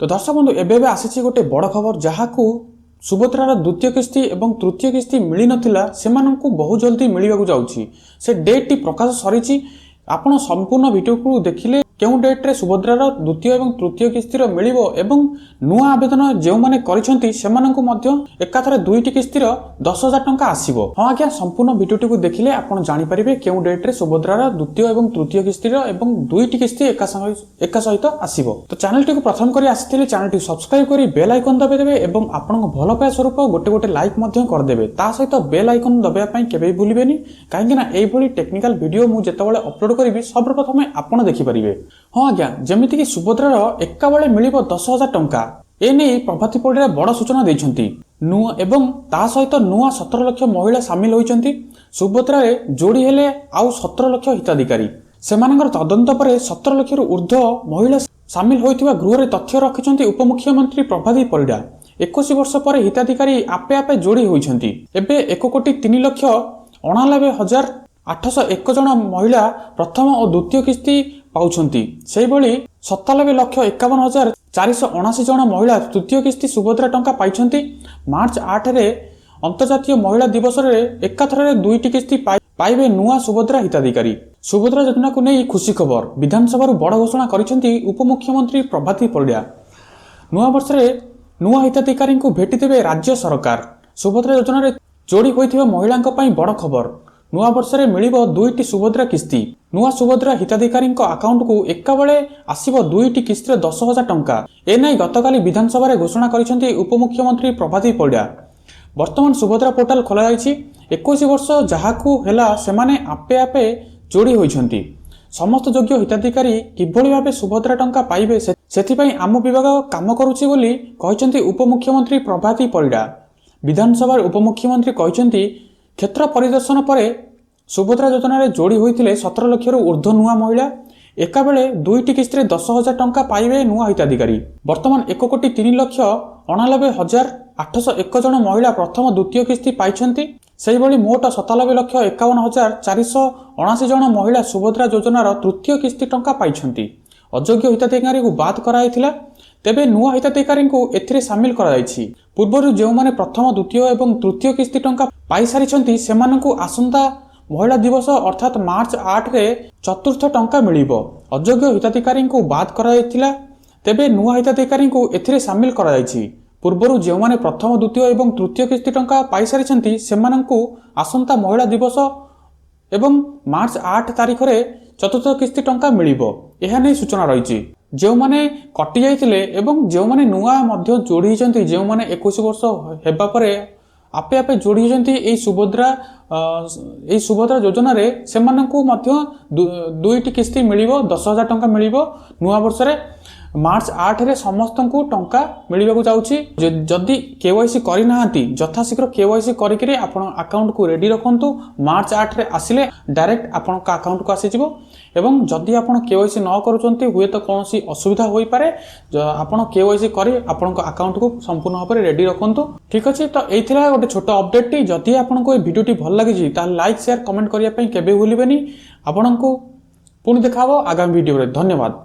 तो दर्शक बंधु एबे आसी गोटे बड़ खबर जहाँ को सुभद्रार द्वितीय किस्ती एवं तृतीय किस्ती मिल नथिला सेमानंकु बहुत जल्दी मिलवाक जाउछि। से डेट टी प्रकाश सरीछि। आपण संपूर्ण वीडियो को देखिले केउ डेट रे सुभद्रार द्वितीय एवं तृतीय किस्तीर मिलिबो एवं नुआ आवेदन जेउ माने करिसंती सेमानंकु मध्य एकाथरे दुईटी किस्तीर 10,000 टंका आसीबो। हां आज्ञा संपूर्ण वीडियोटी को देखिले आपण जानि परिबे केउ डेट रे सुभद्रार द्वितीय एवं तृतीय किस्तीर एवं दुईटी किस्ती एका सहित आसीबो। तो चैनल टी को प्रथम करी आसीथिले चैनल टी सब्सक्राइब करी बेल आइकन दबे देबे एवं आपनको भलो पाए स्वरूप गोटे गोटे लाइक मध्य कर देबे। ता सहित बेल आइकन दबेया पई केबे भूलिबेनी काहेकि ना एई भली टेक्निकल वीडियो मु जेतेबेले अपलोड करिवि सर्वप्रथमे आपण देखि परिबे। हाँ आज्ञा जमिति कि सुभद्रार एका बेले मिलिबो 10,000 टंका एने प्रभाती परिडा बड़ सूचना देइछंती। नुआ एवं ता सहित नुआ 17 लाख महिला शामिल होइछंती। सुभद्रा रे जोड़ी हेले आउ 17 लाख हिताधिकारी सेमानंगर तदंत परे 17 लाख रु ऊर्ध्व महिला शामिल होइथिबा गृह रे तथ्य रखिछंती उपमुख्यमंत्री प्रभाती परिडा। 21 वर्ष पर हिताधिकारी आपे आपे जोड़ी होइछंती। एबे 1,93,99,801 जन महिला प्रथम और द्वितीय किस्ती पाउछंती। सेहि भली 97,51,479 जन महिला तृतीय किस्ती सुभद्रा टंका पाइछंती। मार्च 8 रे अंतर्जातीय महिला दिवस रे एकाथरे दुईटी किस्ती पाइबे नुआ सुभद्रा हिताधिकारी। सुभद्रा योजना को नहीं खुशी खबर विधानसभा बड़ घोषणा करिसेंती उपमुख्यमंत्री प्रभाती परिडा। नुआ वर्ष रे नुआ हिताधिकारी को भेटी देबे राज्य सरकार। सुभद्रा योजना रे जोड़ी होइथिबा महिलांक पई बड़ खबर। नुआ वर्ष रे मिलिबो दुईटी सुभद्रा किस्ती। नुआ सुभद्रा हिताधिकारी अकाउंट को एका बेले आसीबो दुईटी किस्ती 10,000 टंका। एनै गतकाली विधानसभा रे घोषणा करिसेंती उपमुख्यमंत्री प्रभाती परिडा। वर्तमान सुभद्रा पोर्टाल खोला जायछि। 21 वर्ष जहाकू हेला सेमाने आपे आपे जोड़ी होइछंती। समस्त योग्य हिताधिकारी किभली भाबे सुभद्रा टंका पाइबे सेथिपई आम विभाग काम करूछि बोली कहिसेंती उपमुख्यमंत्री प्रभाती परिडा। विधानसभा उपमुख्यमंत्री कहिसेंती क्षेत्र परिदर्शन परे सुभद्रा योजना रे जोड़ी होइथिले 17 लाख रु ऊर्ध्व नुआ महिला एका बेले दुईटी किस्ती 10,000 टंका पाइबे नुआ हिताधिकारी। वर्तमान 1,93,99,801 जन महिला प्रथम द्वितीय किस्ती पाइछंती। सेहि भली मोट 97,51,479 जन महिला सुभद्रा योजनार तृतीय किस्ती टंका पाइछंती। अयोग्य हिताधिकारी को बात कराइथिला तेबे नुआ हिताधिकारी को एथिरे शामिल कराइछि। पूर्वरु जेउ माने प्रथम द्वितीय एवं तृतीय किस्ती टंका पाई सारिछंती सेमानंकु आसंता महिला दिवस अर्थात मार्च 8 रे चतुर्थ टंका मिलिबो। अयोग्य हिताधिकारी को बात कराइथिला तेबे नुआ हिताधिकारी को एथिरे शामिल कराइछि। पूर्वरु जेउ माने प्रथम द्वितीय एवं तृतीय किस्ती टंका पाई सारिछंती सेमानंकु आसंता महिला दिवस एवं मार्च 8 तारिख रे चतुर्थ किस्ती टंका मिलिबो। एहा नै सूचना रहिछि। जेउ माने कटि जाइथिले एवं जेउ माने नुआ मध्य जोड़ी हिचंती जेउ माने 21 वर्ष हेबा परे आपे आपे जोड़ी हिचंती एई सुभद्रा योजना रे सेमानंकु मध्य दुईटी किस्ती मिलिबो 10,000 टंका मिलिबो। नुआ वर्ष रे मार्च 8 रे समस्तंकु टंका मिलिबाकु जाउछि। जदि केवाईसी करि नाहंती यथाशीघ्र केवाईसी करिकरी आपण अकाउंट को रेडी रखंतु। मार्च 8 रे आसिले डायरेक्ट आपण का अकाउंट को आसी जिवो एवं जदि आपण केवाईसी न करूचंती हुए तो कोनोसी असुविधा होई पारे आपण केवाईसी करी आपण अकाउंट को संपूर्ण भाव रेडी रखंतु। ठीक अछि। तो एथिरा गोटे छोट अपडेट टी जदि आपण को वीडियो टी भल लागि ता लाइक शेयर कमेंट करिया पई केबे भूलिबेनी। आपनको पुणी देखाबो आगामी वीडियो रे। धन्यवाद।